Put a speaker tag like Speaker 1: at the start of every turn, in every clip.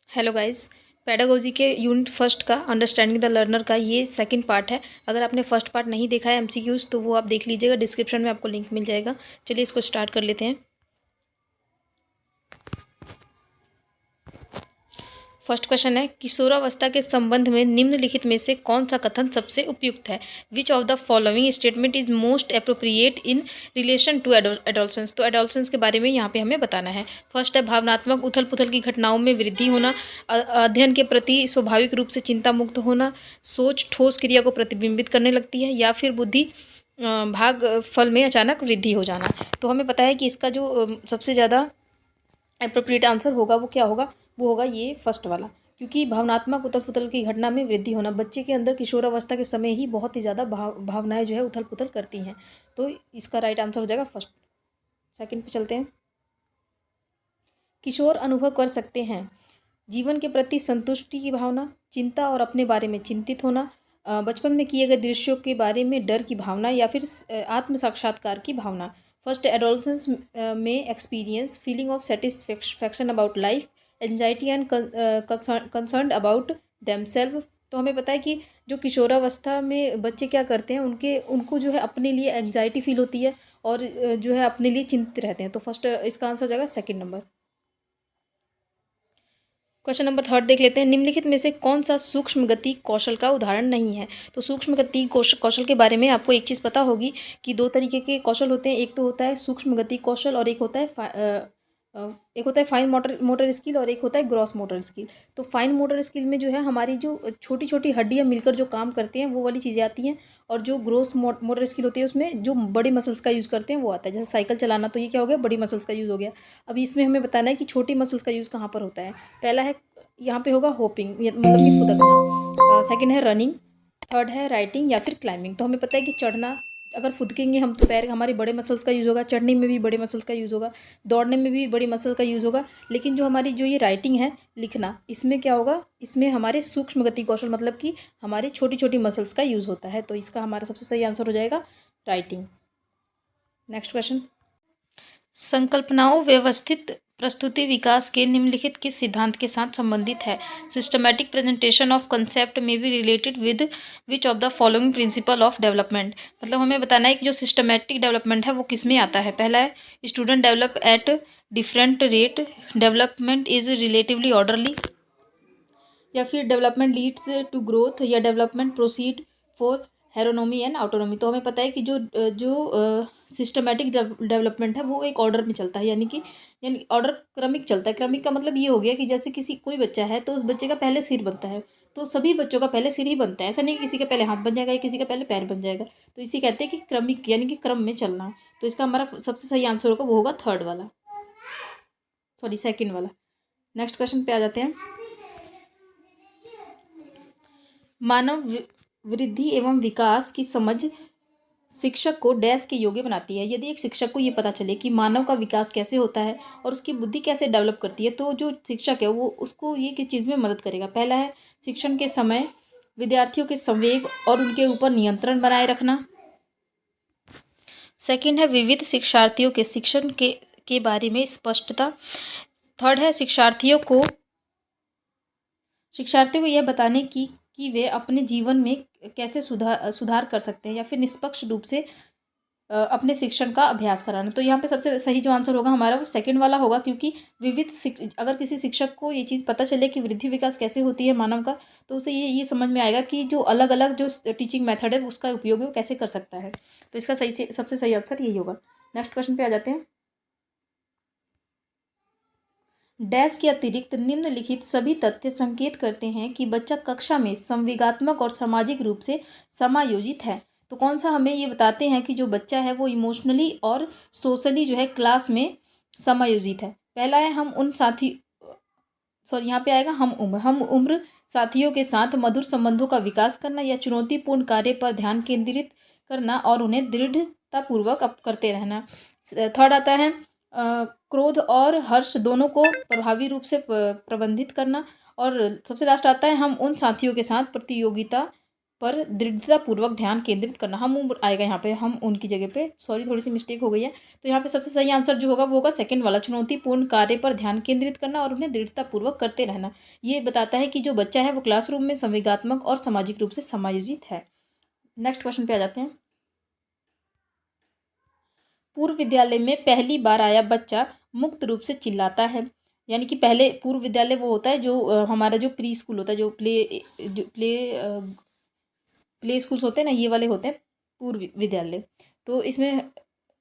Speaker 1: Hello guys. Pedagogy के unit first का understanding the learner का ये सेकंड पार्ट है। अगर आपने फर्स्ट पार्ट नहीं देखा है एमसीक्यूज तो वो आप देख लीजिएगा, डिस्क्रिप्शन में आपको लिंक मिल जाएगा। चलिए इसको स्टार्ट कर लेते हैं। फर्स्ट क्वेश्चन है, किशोरावस्था के संबंध में निम्नलिखित में से कौन सा कथन सबसे उपयुक्त है? Which of the following statement is most appropriate in relation to adolescence? तो एडोलसेंस के बारे में यहाँ पे हमें बताना है। फर्स्ट है, भावनात्मक उथल पुथल की घटनाओं में वृद्धि होना, अध्ययन के प्रति स्वाभाविक रूप से चिंता मुक्त होना, सोच ठोस क्रिया को प्रतिबिंबित करने लगती है, या फिर बुद्धि भाग फल में अचानक वृद्धि हो जाना। तो हमें पता है कि इसका जो सबसे ज़्यादा अप्रोप्रिएट आंसर होगा वो क्या होगा? वो होगा ये फर्स्ट वाला, क्योंकि भावनात्मक उथल पुथल की घटना में वृद्धि होना, बच्चे के अंदर किशोरावस्था के समय ही बहुत ही ज़्यादा भावनाएं जो है उथल पुथल करती हैं। तो इसका राइट आंसर हो जाएगा फर्स्ट। सेकंड पे चलते हैं। किशोर अनुभव कर सकते हैं जीवन के प्रति संतुष्टि की भावना, चिंता और अपने बारे में चिंतित होना, बचपन में किए गए दृश्यों के बारे में डर की भावना, या फिर आत्म साक्षात्कार की भावना। फर्स्ट, एडोलसेंस में experience feeling of satisfaction about life, anxiety and concern about themselves. तो हमें पता है कि जो किशोरावस्था में बच्चे क्या करते हैं, उनको जो है अपने लिए एंजाइटी फील होती है और जो है अपने लिए चिंतित रहते हैं। तो फर्स्ट इसका आंसर हो जाएगा second number. Question number third देख लेते हैं। निम्नलिखित में से कौन सा सूक्ष्म गति कौशल का उदाहरण नहीं है? तो सूक्ष्म गति कौशल के बारे में आपको एक चीज़ पता होगी कि दो तरीके के कौशल होते हैं। एक तो होता है सूक्ष्म गति कौशल और एक होता है फाइन मोटर स्किल और एक होता है ग्रॉस मोटर स्किल। तो फाइन मोटर स्किल में जो है हमारी जो छोटी छोटी हड्डियाँ मिलकर जो काम करते हैं वो वाली चीज़ें आती हैं, और जो ग्रोस मोटर स्किल होती है उसमें जो बड़ी मसल्स का यूज़ करते हैं वो आता है। जैसे साइकिल चलाना, तो ये क्या हो गया? बड़ी मसल्स का यूज़ हो गया। अभी इसमें हमें बताना है कि छोटी मसल्स का यूज़ कहाँ पर होता है। पहला है, यहाँ पे होगा होपिंग, मतलब कि फुदकना। सेकंड है रनिंग, थर्ड है राइटिंग या फिर क्लाइंबिंग। तो हमें पता है कि चढ़ना, अगर फुदकेंगे हम तो पैर हमारे बड़े मसल्स का यूज़ होगा, चढ़ने में भी बड़े मसल्स का यूज़ होगा, दौड़ने में भी बड़ी मसल का यूज़ होगा। लेकिन जो हमारी जो ये राइटिंग है, लिखना, इसमें क्या होगा? इसमें हमारे सूक्ष्म गति कौशल, मतलब कि हमारी छोटी छोटी मसल्स का यूज़ होता है। तो इसका हमारा सबसे सही आंसर हो जाएगा राइटिंग। नेक्स्ट क्वेश्चन, संकल्पनाओं व्यवस्थित प्रस्तुति विकास के निम्नलिखित किस सिद्धांत के साथ संबंधित है? सिस्टमैटिक प्रेजेंटेशन ऑफ कंसेप्ट में be related with which of the following principle of development? मतलब हमें बताना है कि जो सिस्टमैटिक डेवलपमेंट है वो किस में आता है। पहला है, student develop at different rate, development is relatively orderly, या फिर डेवलपमेंट लीड्स टू ग्रोथ, या development proceed for heteronomy and autonomy. तो हमें पता है कि जो सिस्टमैटिक डेवलपमेंट है वो एक ऑर्डर में चलता है, यानी ऑर्डर क्रमिक चलता है। क्रमिक का मतलब ये हो गया कि जैसे कोई बच्चा है तो उस बच्चे का पहले सिर बनता है, तो सभी बच्चों का पहले सिर ही बनता है। ऐसा नहीं कि किसी का पहले हाथ बन जाएगा या किसी का पहले पैर बन जाएगा। तो इसी कहते हैं कि क्रमिक, यानी कि क्रम में चलना। तो इसका हमारा सबसे सही आंसर होगा, वो होगा थर्ड वाला, सॉरी सेकेंड वाला। नेक्स्ट क्वेश्चन पे आ जाते हैं। मानव वृद्धि एवं विकास की समझ शिक्षक को डैश के योग्य बनाती है। यदि एक शिक्षक को ये पता चले कि मानव का विकास कैसे होता है और उसकी बुद्धि कैसे डेवलप करती है, तो जो शिक्षक है वो उसको ये किस चीज़ में मदद करेगा? पहला है, शिक्षण के समय विद्यार्थियों के संवेग और उनके ऊपर नियंत्रण बनाए रखना। सेकंड है, विविध शिक्षार्थियों के शिक्षण के बारे में स्पष्टता। थर्ड है, शिक्षार्थियों को यह बताने की कि वे अपने जीवन में कैसे सुधार कर सकते हैं, या फिर निष्पक्ष रूप से अपने शिक्षण का अभ्यास कराना। तो यहाँ पे सबसे सही जो आंसर होगा हमारा वो सेकंड वाला होगा, क्योंकि अगर किसी शिक्षक को ये चीज़ पता चले कि वृद्धि विकास कैसे होती है मानव का, तो उसे ये समझ में आएगा कि जो अलग अलग जो टीचिंग मेथड है उसका उपयोग वो कैसे कर सकता है। तो इसका सबसे सही आंसर यही होगा। नेक्स्ट क्वेश्चन पे आ जाते हैं। डैश के अतिरिक्त निम्नलिखित सभी तथ्य संकेत करते हैं कि बच्चा कक्षा में संवेगात्मक और सामाजिक रूप से समायोजित है। तो कौन सा हमें ये बताते हैं कि जो बच्चा है वो इमोशनली और सोशली जो है क्लास में समायोजित है। पहला है, हम उन साथी सॉरी यहाँ पे आएगा हम उम्र साथियों के साथ मधुर संबंधों का विकास करना, या चुनौतीपूर्ण कार्य पर ध्यान केंद्रित करना और उन्हें दृढ़तापूर्वक करते रहना। थर्ड आता है, क्रोध और हर्ष दोनों को प्रभावी रूप से प्रबंधित करना। और सबसे लास्ट आता है, हम उन साथियों के साथ प्रतियोगिता पर दृढ़तापूर्वक ध्यान केंद्रित करना। हम उम्र आएगा यहाँ पे, हम उनकी जगह पे, सॉरी थोड़ी सी मिस्टेक हो गई है। तो यहाँ पे सबसे सही आंसर जो होगा वो होगा सेकंड वाला, चुनौतीपूर्ण कार्य पर ध्यान केंद्रित करना और उन्हें दृढ़तापूर्वक करते रहना। ये बताता है कि जो बच्चा है वो क्लासरूम में संवेगात्मक और सामाजिक रूप से समायोजित है। नेक्स्ट क्वेश्चन पे आ जाते हैं। पूर्व विद्यालय में पहली बार आया बच्चा मुक्त रूप से चिल्लाता है। यानी कि पहले पूर्व विद्यालय वो होता है जो हमारा जो प्री स्कूल होता है, जो प्ले स्कूल्स होते हैं ना, ये वाले होते हैं पूर्व विद्यालय। तो इसमें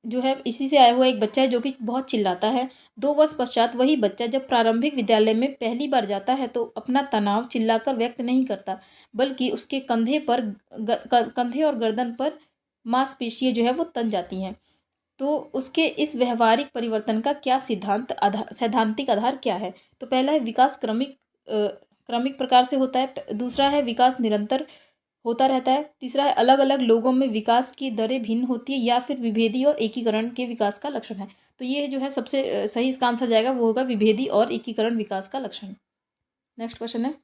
Speaker 1: जो है इसी से आया हुआ एक बच्चा है जो कि बहुत चिल्लाता है। 2 वर्ष पश्चात वही बच्चा जब प्रारंभिक विद्यालय में पहली बार जाता है तो अपना तनाव चिल्लाकर व्यक्त नहीं करता, बल्कि उसके कंधे और गर्दन पर मांसपेशियां जो है वो तन जाती हैं। तो उसके इस व्यवहारिक परिवर्तन का क्या सैद्धांतिक आधार क्या है? तो पहला है विकास क्रमिक प्रकार से होता है। दूसरा है विकास निरंतर होता रहता है। तीसरा है अलग अलग लोगों में विकास की दरें भिन्न होती है, या फिर विभेदी और एकीकरण के विकास का लक्षण है। तो ये जो है सबसे सही इसका आंसर जाएगा वो होगा विभेदी और एकीकरण विकास का लक्षण। नेक्स्ट क्वेश्चन है,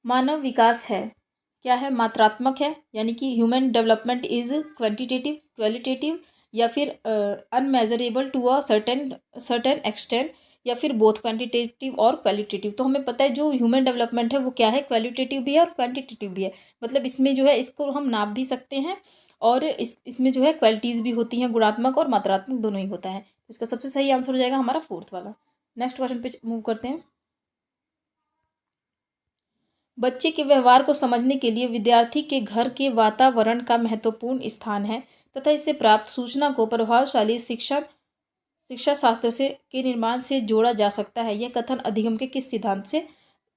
Speaker 1: मानव विकास है क्या है? मात्रात्मक है, यानी कि human development is quantitative, qualitative, या फिर unmeasurable to a certain extent, या फिर बोथ क्वांटिटेटिव और क्वालिटेटिव। तो हमें पता है जो ह्यूमन डेवलपमेंट है वो क्या है, क्वालिटेटिव भी है और क्वांटिटेटिव भी है। मतलब इसमें जो है इसको हम नाप भी सकते हैं, और इसमें जो है क्वालिटीज़ भी होती हैं, गुणात्मक और मात्रात्मक दोनों ही होता है। तो इसका सबसे सही आंसर हो जाएगा हमारा फोर्थ वाला। नेक्स्ट क्वेश्चन पे मूव करते हैं। बच्चे के व्यवहार को समझने के लिए विद्यार्थी के घर के वातावरण का महत्वपूर्ण स्थान है, तथा इससे प्राप्त सूचना को प्रभावशाली शिक्षा शास्त्र से के निर्माण से जोड़ा जा सकता है। यह कथन अधिगम के किस सिद्धांत से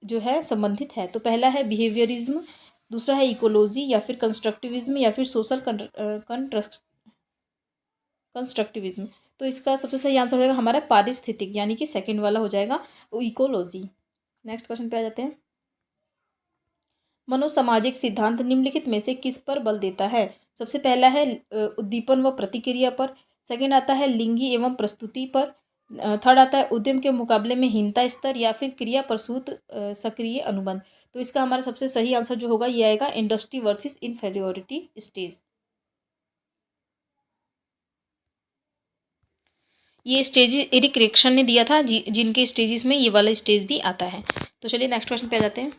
Speaker 1: जो है संबंधित है? तो पहला है बिहेवियरिज्म, दूसरा है इकोलॉजी, या फिर कंस्ट्रक्टिविज्म, या फिर सोशल कंस्ट्रक्टिविज्म। तो इसका सबसे सही आंसर हो जाएगा हमारा पारिस्थितिक, यानी कि सेकंड वाला हो जाएगा इकोलॉजी। नेक्स्ट क्वेश्चन पे आ जाते हैं। मनोसामाजिक सिद्धांत निम्नलिखित में से किस पर बल देता है? सबसे पहला है उद्दीपन व प्रतिक्रिया पर। सेकंड आता है लिंगी एवं प्रस्तुति पर। थर्ड आता है उद्यम के मुकाबले में हीनता स्तर, या फिर क्रिया प्रसूत सक्रिय अनुबंध। तो इसका हमारा सबसे सही आंसर जो होगा ये आएगा इंडस्ट्री वर्सेस इन्फेरियोरिटी स्टेज। ये स्टेजेस एरिक रिक्सन ने दिया था, जिनके स्टेजेस में ये वाला स्टेज भी आता है। तो चलिए नेक्स्ट क्वेश्चन पे आ जाते हैं।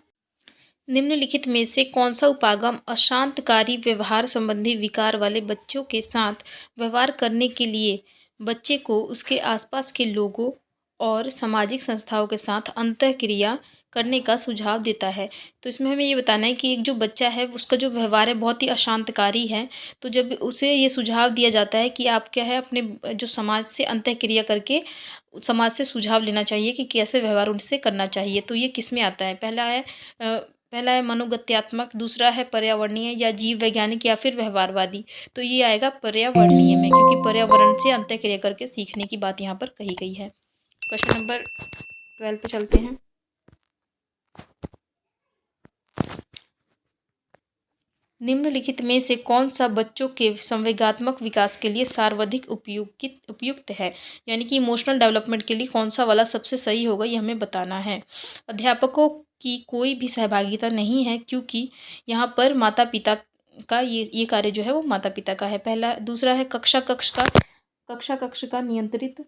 Speaker 1: निम्नलिखित में से कौन सा उपागम अशांतकारी व्यवहार संबंधी विकार वाले बच्चों के साथ व्यवहार करने के लिए बच्चे को उसके आसपास के लोगों और सामाजिक संस्थाओं के साथ अंतःक्रिया करने का सुझाव देता है? तो इसमें हमें ये बताना है कि एक जो बच्चा है उसका जो व्यवहार है बहुत ही अशांतकारी है। तो जब उसे ये सुझाव दिया जाता है कि आप क्या है अपने जो समाज से अंतःक्रिया करके समाज से सुझाव लेना चाहिए कि कैसे व्यवहार उनसे करना चाहिए, तो ये किस में आता है? पहला है मनोगत्यात्मक, दूसरा है पर्यावरणीय या जीव वैज्ञानिक, या फिर व्यवहारवादी। तो ये आएगा पर्यावरणीय में, क्योंकि पर्यावरण से अंतःक्रिया करके सीखने की बात यहाँ पर कही गई है। क्वेश्चन नंबर 12 पे चलते हैं। निम्नलिखित में से कौन सा बच्चों के संवेगात्मक विकास के लिए सर्वाधिक उपयुक्त है? यानी कि इमोशनल डेवलपमेंट के लिए कौन सा वाला सबसे सही होगा, ये हमें बताना है। अध्यापकों की कोई भी सहभागिता नहीं है, क्योंकि यहाँ पर माता पिता का ये कार्य जो है वो माता पिता का है। दूसरा है कक्षा कक्ष का नियंत्रित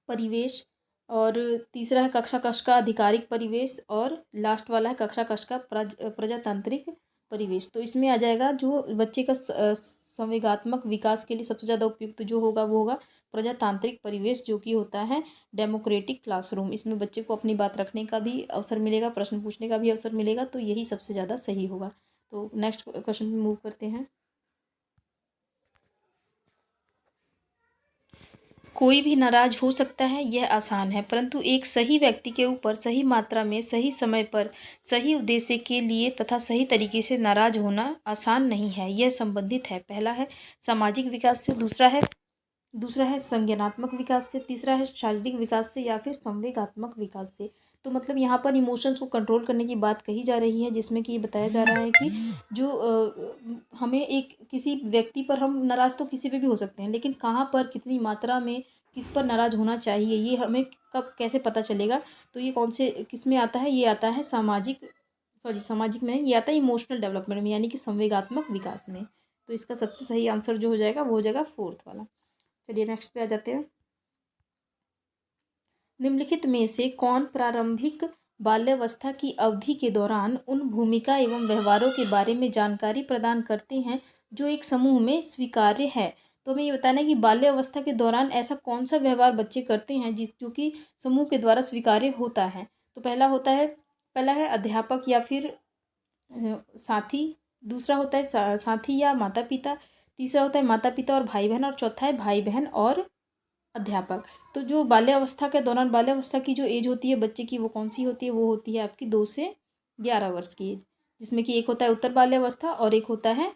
Speaker 1: परिवेश, और तीसरा है कक्षा कक्ष का आधिकारिक परिवेश, और लास्ट वाला है कक्षा कक्ष का प्रजातांत्रिक परिवेश। तो इसमें आ जाएगा जो बच्चे का संवेगात्मक विकास के लिए सबसे ज़्यादा उपयुक्त जो होगा वो होगा प्रजातांत्रिक परिवेश, जो कि होता है डेमोक्रेटिक क्लासरूम। इसमें बच्चे को अपनी बात रखने का भी अवसर मिलेगा, प्रश्न पूछने का भी अवसर मिलेगा, तो यही सबसे ज़्यादा सही होगा। तो नेक्स्ट क्वेश्चन में मूव करते हैं। कोई भी नाराज हो सकता है, यह आसान है, परंतु एक सही व्यक्ति के ऊपर सही मात्रा में सही समय पर सही उद्देश्य के लिए तथा सही तरीके से नाराज होना आसान नहीं है। यह संबंधित है, पहला है सामाजिक विकास से, दूसरा है संज्ञानात्मक विकास से, तीसरा है शारीरिक विकास से, या फिर संवेगात्मक विकास से। तो मतलब यहाँ पर इमोशंस को कंट्रोल करने की बात कही जा रही है, जिसमें कि ये बताया जा रहा है कि जो हमें एक किसी व्यक्ति पर हम नाराज़ तो किसी पे भी हो सकते हैं, लेकिन कहाँ पर कितनी मात्रा में किस पर नाराज़ होना चाहिए ये हमें कब कैसे पता चलेगा? तो ये कौन से किस में आता है? ये आता है सॉरी सामाजिक में, ये आता है इमोशनल डेवलपमेंट में, यानी कि संवेगात्मक विकास में। तो इसका सबसे सही आंसर जो हो जाएगा वो हो जाएगा फोर्थ वाला। चलिए नेक्स्ट पे आ जाते हैं। निम्नलिखित में से कौन प्रारंभिक बाल्यावस्था की अवधि के दौरान उन भूमिका एवं व्यवहारों के बारे में जानकारी प्रदान करते हैं जो एक समूह में स्वीकार्य है। तो हमें ये बताना है कि बाल्यावस्था के दौरान ऐसा कौन सा व्यवहार बच्चे करते हैं जो कि समूह के द्वारा स्वीकार्य होता है। तो पहला है अध्यापक या फिर साथी, दूसरा होता है साथी या माता पिता, तीसरा होता है माता पिता और भाई बहन, और चौथा है भाई बहन और अध्यापक। तो जो बाल्यावस्था के दौरान, बाल्यावस्था की जो एज होती है बच्चे की, वो कौन सी होती है, वो होती है आपकी 2 से 11 वर्ष की एज, जिसमें कि एक होता है उत्तर बाल्यावस्था और एक होता है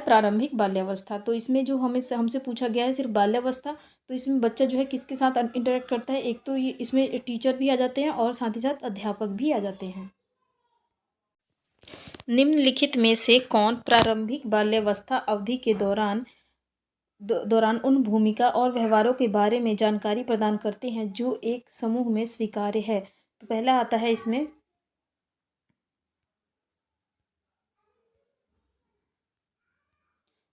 Speaker 1: प्रारंभिक बाल्यावस्था। तो इसमें जो हमसे पूछा गया है सिर्फ बाल्यावस्था, तो इसमें बच्चा जो है किसके साथ इंटरेक्ट करता है, एक तो ये इसमें टीचर भी आ जाते हैं और साथ ही साथ अध्यापक भी आ जाते हैं। निम्नलिखित में से कौन प्रारंभिक बाल्यावस्था अवधि के दौरान उन भूमिका और व्यवहारों के बारे में जानकारी प्रदान करते हैं जो एक समूह में स्वीकार्य है। तो पहला आता है इसमें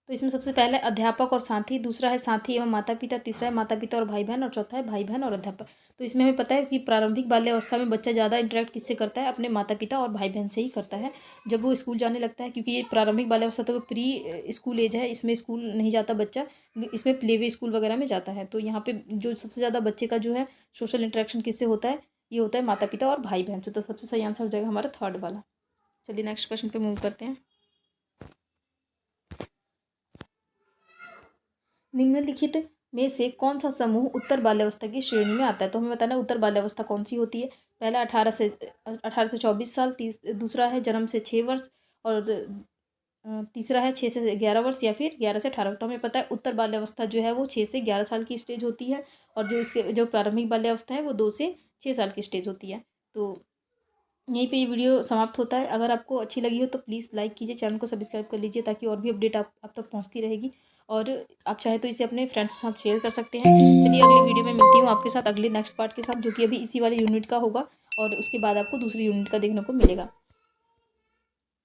Speaker 1: सबसे पहला है अध्यापक और साथी, दूसरा है साथी एवं माता पिता, तीसरा है माता पिता और भाई बहन, और चौथा है भाई बहन और अध्यापक। तो इसमें हमें पता है कि प्रारंभिक बाल्यावस्था में बच्चा ज़्यादा इंटरेक्ट किससे करता है, अपने माता पिता और भाई बहन से ही करता है जब वो स्कूल जाने लगता है, क्योंकि ये प्रारंभिक बाल्यावस्था तो प्री स्कूल एज है, इसमें स्कूल नहीं जाता बच्चा, इसमें प्ले वे स्कूल वगैरह में जाता है। तो यहाँ पे जो सबसे ज़्यादा बच्चे का जो है सोशल इंटरेक्शन किससे होता है, ये होता है माता पिता और भाई बहन से। तो सबसे सही आंसर हो जाएगा हमारा थर्ड वाला। चलिए नेक्स्ट क्वेश्चन पे मूव करते हैं। निम्नलिखित में से कौन सा समूह उत्तर बाल्यावस्था की श्रेणी में आता है। तो हमें बताना है उत्तर बाल्यावस्था कौन सी होती है। पहला 18 से 24 साल, दूसरा है जन्म से 6 वर्ष, और तीसरा है 6 से 11 वर्ष, या फिर 11 से 18। तो हमें पता है उत्तर बाल्यावस्था जो है वो 6 से 11 साल की स्टेज होती है, और जो प्रारंभिक बाल्यावस्था है वो 2 से 6 साल की स्टेज होती है। तो यहीं पे ये वीडियो समाप्त होता है। अगर आपको अच्छी लगी हो तो प्लीज़ लाइक कीजिए, चैनल को सब्सक्राइब कर लीजिए, ताकि और भी अपडेट आप तक पहुंचती रहेगी, और आप चाहे तो इसे अपने फ्रेंड्स के साथ शेयर कर सकते हैं। चलिए अगली वीडियो में मिलती हूँ आपके साथ अगले नेक्स्ट पार्ट के साथ, जो कि अभी इसी वाले यूनिट का होगा, और उसके बाद आपको दूसरी यूनिट का देखने को मिलेगा।